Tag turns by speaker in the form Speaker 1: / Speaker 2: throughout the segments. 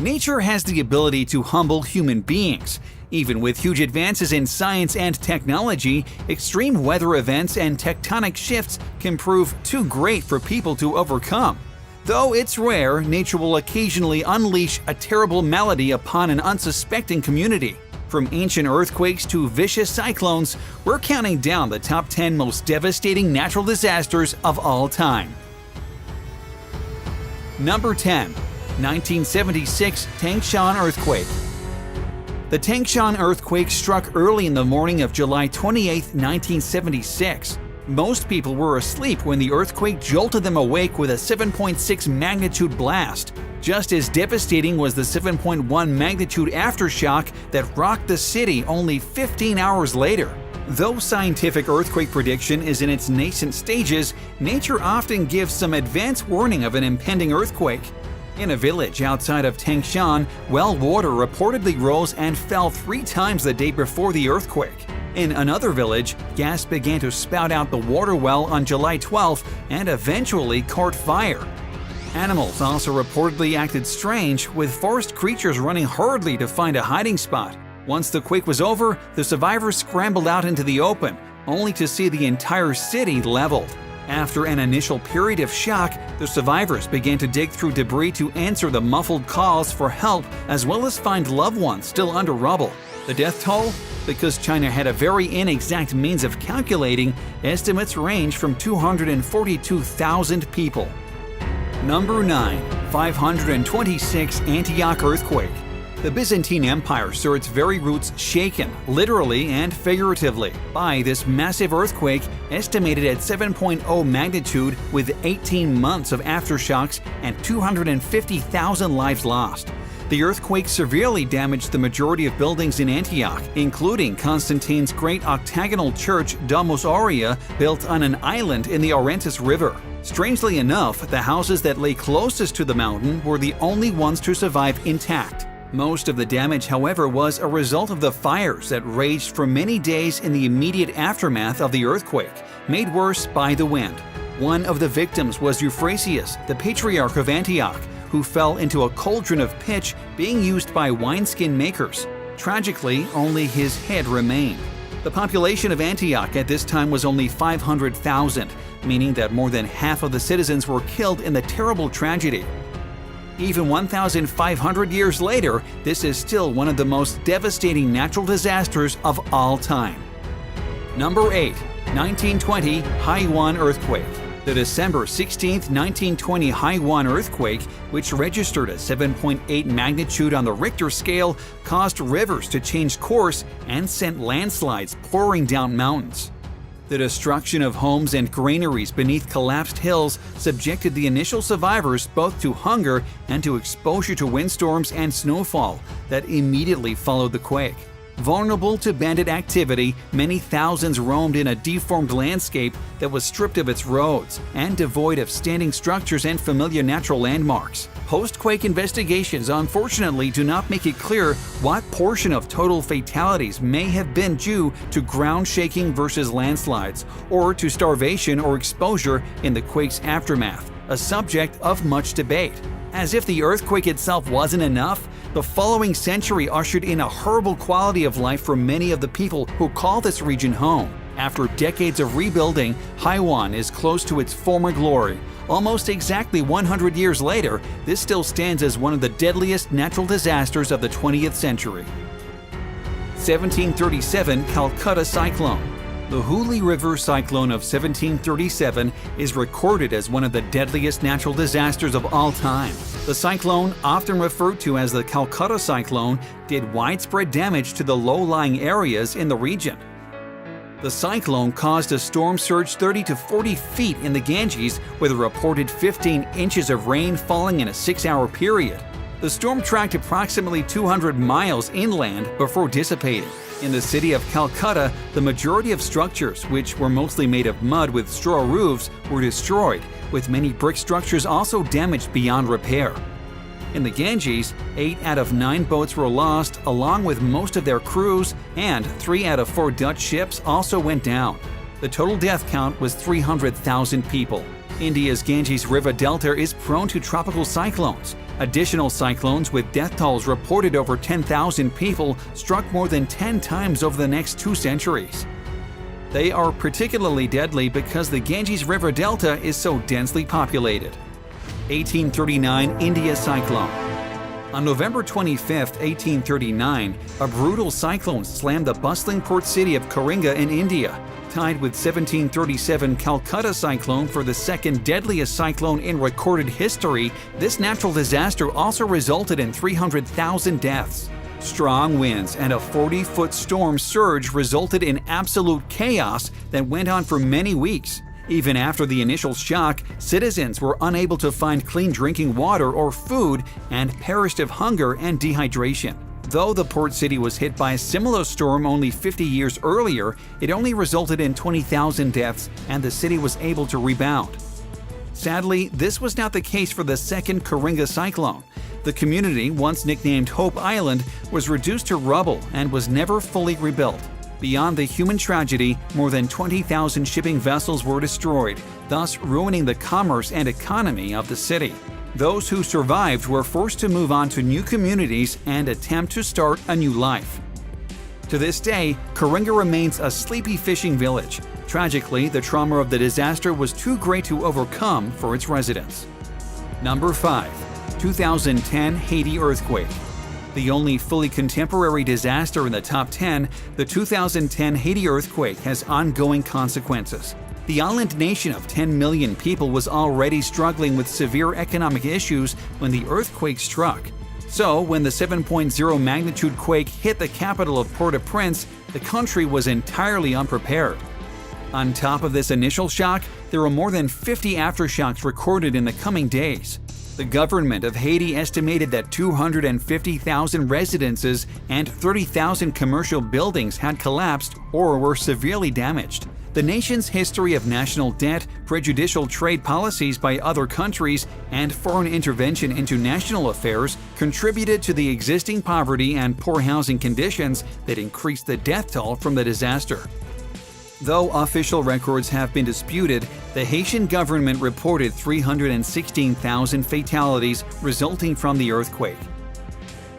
Speaker 1: Nature has the ability to humble human beings. Even with huge advances in science and technology, extreme weather events and tectonic shifts can prove too great for people to overcome. Though it's rare, nature will occasionally unleash a terrible malady upon an unsuspecting community. From ancient earthquakes to vicious cyclones, we're counting down the top 10 most devastating natural disasters of all time. Number 10. 1976 Tangshan Earthquake. The Tangshan earthquake struck early in the morning of July 28, 1976. Most people were asleep when the earthquake jolted them awake with a 7.6 magnitude blast. Just as devastating was the 7.1 magnitude aftershock that rocked the city only 15 hours later. Though scientific earthquake prediction is in its nascent stages, nature often gives some advance warning of an impending earthquake. In a village outside of Tangshan, well water reportedly rose and fell 3 times the day before the earthquake. In another village, gas began to spout out the water well on July 12 and eventually caught fire. Animals also reportedly acted strange, with forest creatures running hurriedly to find a hiding spot. Once the quake was over, the survivors scrambled out into the open, only to see the entire city leveled. After an initial period of shock, the survivors began to dig through debris to answer the muffled calls for help, as well as find loved ones still under rubble. The death toll? Because China had a very inexact means of calculating, estimates range from 242,000 people. Number 9. 526 Antioch Earthquake. The Byzantine Empire saw its very roots shaken, literally and figuratively, by this massive earthquake estimated at 7.0 magnitude with 18 months of aftershocks and 250,000 lives lost. The earthquake severely damaged the majority of buildings in Antioch, including Constantine's great octagonal church Domus Aurea, built on an island in the Orontes River. Strangely enough, the houses that lay closest to the mountain were the only ones to survive intact. Most of the damage, however, was a result of the fires that raged for many days in the immediate aftermath of the earthquake, made worse by the wind. One of the victims was Euphrasia, the patriarch of Antioch, who fell into a cauldron of pitch being used by wineskin makers. Tragically, only his head remained. The population of Antioch at this time was only 500,000, meaning that more than half of the citizens were killed in the terrible tragedy. Even 1,500 years later, this is still one of the most devastating natural disasters of all time. Number 8. 1920 Haiwan Earthquake. The December 16, 1920 Haiwan earthquake, which registered a 7.8 magnitude on the Richter scale, caused rivers to change course and sent landslides pouring down mountains. The destruction of homes and granaries beneath collapsed hills subjected the initial survivors both to hunger and to exposure to windstorms and snowfall that immediately followed the quake. Vulnerable to bandit activity, many thousands roamed in a deformed landscape that was stripped of its roads and devoid of standing structures and familiar natural landmarks. Post-quake investigations unfortunately do not make it clear what portion of total fatalities may have been due to ground shaking versus landslides, or to starvation or exposure in the quake's aftermath, a subject of much debate. As if the earthquake itself wasn't enough, the following century ushered in a horrible quality of life for many of the people who call this region home. After decades of rebuilding, Haiwan is close to its former glory. Almost exactly 100 years later, this still stands as one of the deadliest natural disasters of the 20th century. 1737 Calcutta Cyclone. The Hooghly River cyclone of 1737 is recorded as one of the deadliest natural disasters of all time. The cyclone, often referred to as the Calcutta cyclone, did widespread damage to the low-lying areas in the region. The cyclone caused a storm surge 30 to 40 feet in the Ganges, with a reported 15 inches of rain falling in a 6-hour period. The storm tracked approximately 200 miles inland before dissipating. In the city of Calcutta, the majority of structures, which were mostly made of mud with straw roofs, were destroyed, with many brick structures also damaged beyond repair. In the Ganges, 8 out of 9 boats were lost, along with most of their crews, and 3 out of 4 Dutch ships also went down. The total death count was 300,000 people. India's Ganges River Delta is prone to tropical cyclones. Additional cyclones with death tolls reported over 10,000 people struck more than 10 times over the next 2 centuries. They are particularly deadly because the Ganges River Delta is so densely populated. 1839 India Cyclone. On November 25, 1839, a brutal cyclone slammed the bustling port city of Karinga in India, tied with 1737 Calcutta cyclone for the second deadliest cyclone in recorded history. This natural disaster also resulted in 300,000 deaths. Strong winds and a 40-foot storm surge resulted in absolute chaos that went on for many weeks. Even after the initial shock, citizens were unable to find clean drinking water or food and perished of hunger and dehydration. Though the port city was hit by a similar storm only 50 years earlier, it only resulted in 20,000 deaths and the city was able to rebound. Sadly, this was not the case for the second Karinga cyclone. The community, once nicknamed Hope Island, was reduced to rubble and was never fully rebuilt. Beyond the human tragedy, more than 20,000 shipping vessels were destroyed, thus ruining the commerce and economy of the city. Those who survived were forced to move on to new communities and attempt to start a new life. To this day, Karinga remains a sleepy fishing village. Tragically, the trauma of the disaster was too great to overcome for its residents. Number 5. 2010 Haiti Earthquake. The only fully contemporary disaster in the top 10, the 2010 Haiti earthquake has ongoing consequences. The island nation of 10 million people was already struggling with severe economic issues when the earthquake struck. So, when the 7.0 magnitude quake hit the capital of Port-au-Prince, the country was entirely unprepared. On top of this initial shock, there were more than 50 aftershocks recorded in the coming days. The government of Haiti estimated that 250,000 residences and 30,000 commercial buildings had collapsed or were severely damaged. The nation's history of national debt, prejudicial trade policies by other countries, and foreign intervention into national affairs contributed to the existing poverty and poor housing conditions that increased the death toll from the disaster. Though official records have been disputed, the Haitian government reported 316,000 fatalities resulting from the earthquake.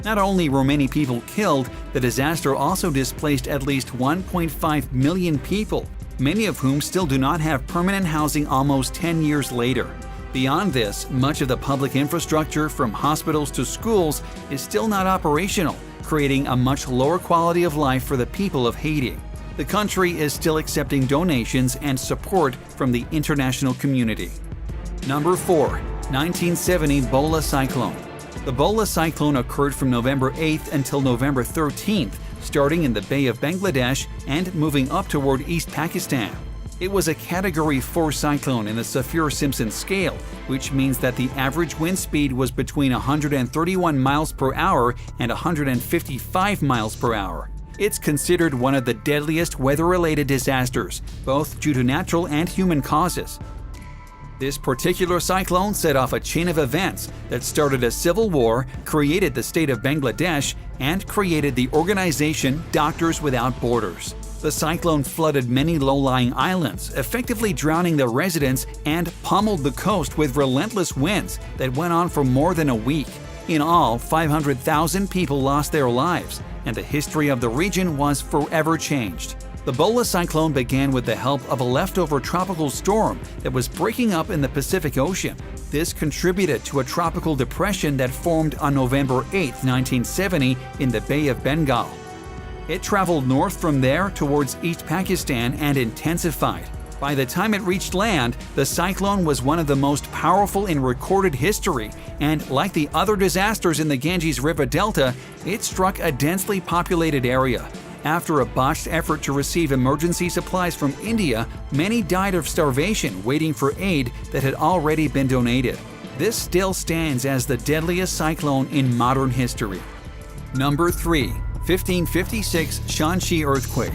Speaker 1: Not only were many people killed, the disaster also displaced at least 1.5 million people, many of whom still do not have permanent housing almost 10 years later. Beyond this, much of the public infrastructure, from hospitals to schools, is still not operational, creating a much lower quality of life for the people of Haiti. The country is still accepting donations and support from the international community. Number 4. 1970 Bola Cyclone. The Bola cyclone occurred from November 8th until November 13th, starting in the Bay of Bangladesh and moving up toward East Pakistan. It was a Category 4 cyclone in the Saffir-Simpson scale, which means that the average wind speed was between 131 miles per hour and 155 miles per hour. It's considered one of the deadliest weather-related disasters, both due to natural and human causes. This particular cyclone set off a chain of events that started a civil war, created the state of Bangladesh, and created the organization Doctors Without Borders. The cyclone flooded many low-lying islands, effectively drowning the residents, and pummeled the coast with relentless winds that went on for more than a week. In all, 500,000 people lost their lives, and the history of the region was forever changed. The Bola cyclone began with the help of a leftover tropical storm that was breaking up in the Pacific Ocean. This contributed to a tropical depression that formed on November 8, 1970, in the Bay of Bengal. It traveled north from there towards East Pakistan and intensified. By the time it reached land, the cyclone was one of the most powerful in recorded history, and like the other disasters in the Ganges River Delta, it struck a densely populated area. After a botched effort to receive emergency supplies from India, many died of starvation waiting for aid that had already been donated. This still stands as the deadliest cyclone in modern history. Number 3. 1556 Shanxi Earthquake.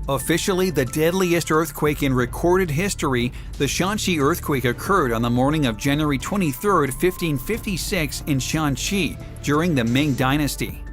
Speaker 1: Officially the deadliest earthquake in recorded history, the Shanxi earthquake occurred on the morning of January 23, 1556 in Shanxi during the Ming Dynasty.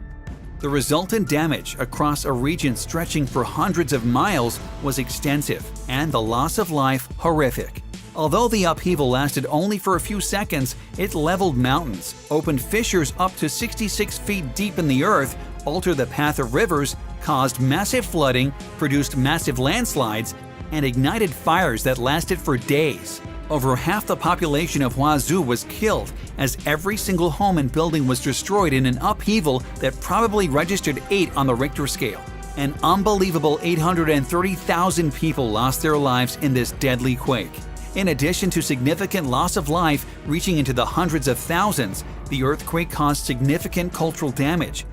Speaker 1: The resultant damage across a region stretching for hundreds of miles was extensive, and the loss of life horrific. Although the upheaval lasted only for a few seconds, it leveled mountains, opened fissures up to 66 feet deep in the earth, altered the path of rivers, caused massive flooding, produced massive landslides, and ignited fires that lasted for days. Over half the population of Huazhu was killed, as every single home and building was destroyed in an upheaval that probably registered 8 on the Richter scale. An unbelievable 830,000 people lost their lives in this deadly quake. In addition to significant loss of life reaching into the hundreds of thousands, the earthquake caused significant cultural damage.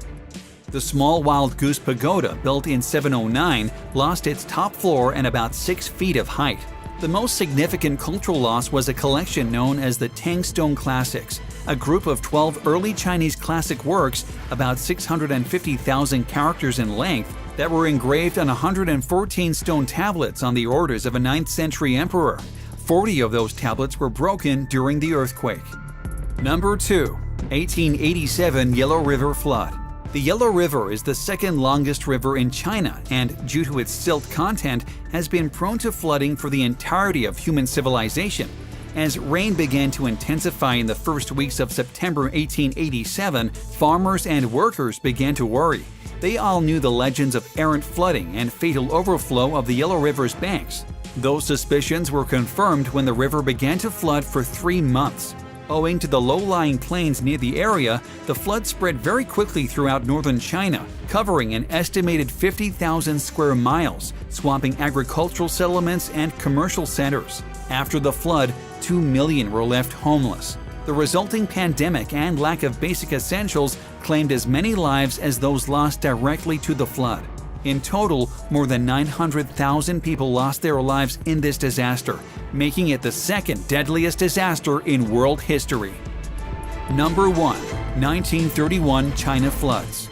Speaker 1: The small Wild Goose Pagoda, built in 709, lost its top floor and about 6 feet of height. The most significant cultural loss was a collection known as the Tang Stone Classics, a group of 12 early Chinese classic works, about 650,000 characters in length, that were engraved on 114 stone tablets on the orders of a 9th century emperor. 40 of those tablets were broken during the earthquake. Number 2. 1887 Yellow River Flood. The Yellow River is the second longest river in China and, due to its silt content, has been prone to flooding for the entirety of human civilization. As rain began to intensify in the first weeks of September 1887, farmers and workers began to worry. They all knew the legends of errant flooding and fatal overflow of the Yellow River's banks. Those suspicions were confirmed when the river began to flood for 3 months. Owing to the low-lying plains near the area, the flood spread very quickly throughout northern China, covering an estimated 50,000 square miles, swamping agricultural settlements and commercial centers. After the flood, 2 million were left homeless. The resulting pandemic and lack of basic essentials claimed as many lives as those lost directly to the flood. In total, more than 900,000 people lost their lives in this disaster, making it the second deadliest disaster in world history. Number 1. 1931 China Floods.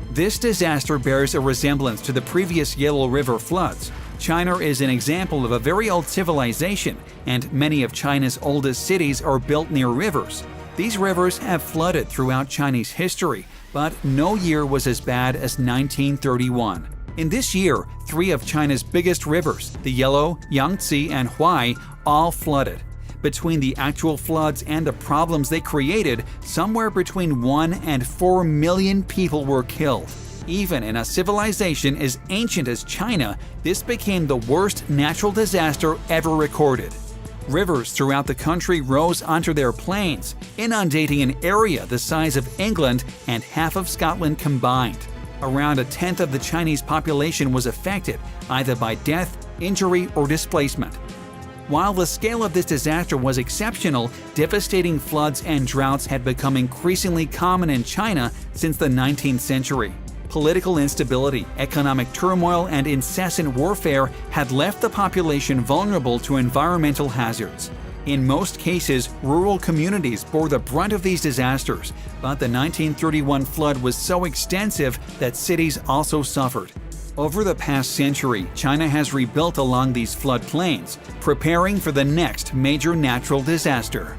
Speaker 1: This disaster bears a resemblance to the previous Yellow River floods. China is an example of a very old civilization, and many of China's oldest cities are built near rivers. These rivers have flooded throughout Chinese history, but no year was as bad as 1931. In this year, 3 of China's biggest rivers, the Yellow, Yangtze, and Huai, all flooded. Between the actual floods and the problems they created, somewhere between 1 and 4 million people were killed. Even in a civilization as ancient as China, this became the worst natural disaster ever recorded. Rivers throughout the country rose onto their plains, inundating an area the size of England and half of Scotland combined. Around a tenth of the Chinese population was affected, either by death, injury, or displacement. While the scale of this disaster was exceptional, devastating floods and droughts had become increasingly common in China since the 19th century. Political instability, economic turmoil, and incessant warfare had left the population vulnerable to environmental hazards. In most cases, rural communities bore the brunt of these disasters, but the 1931 flood was so extensive that cities also suffered. Over the past century, China has rebuilt along these floodplains, preparing for the next major natural disaster.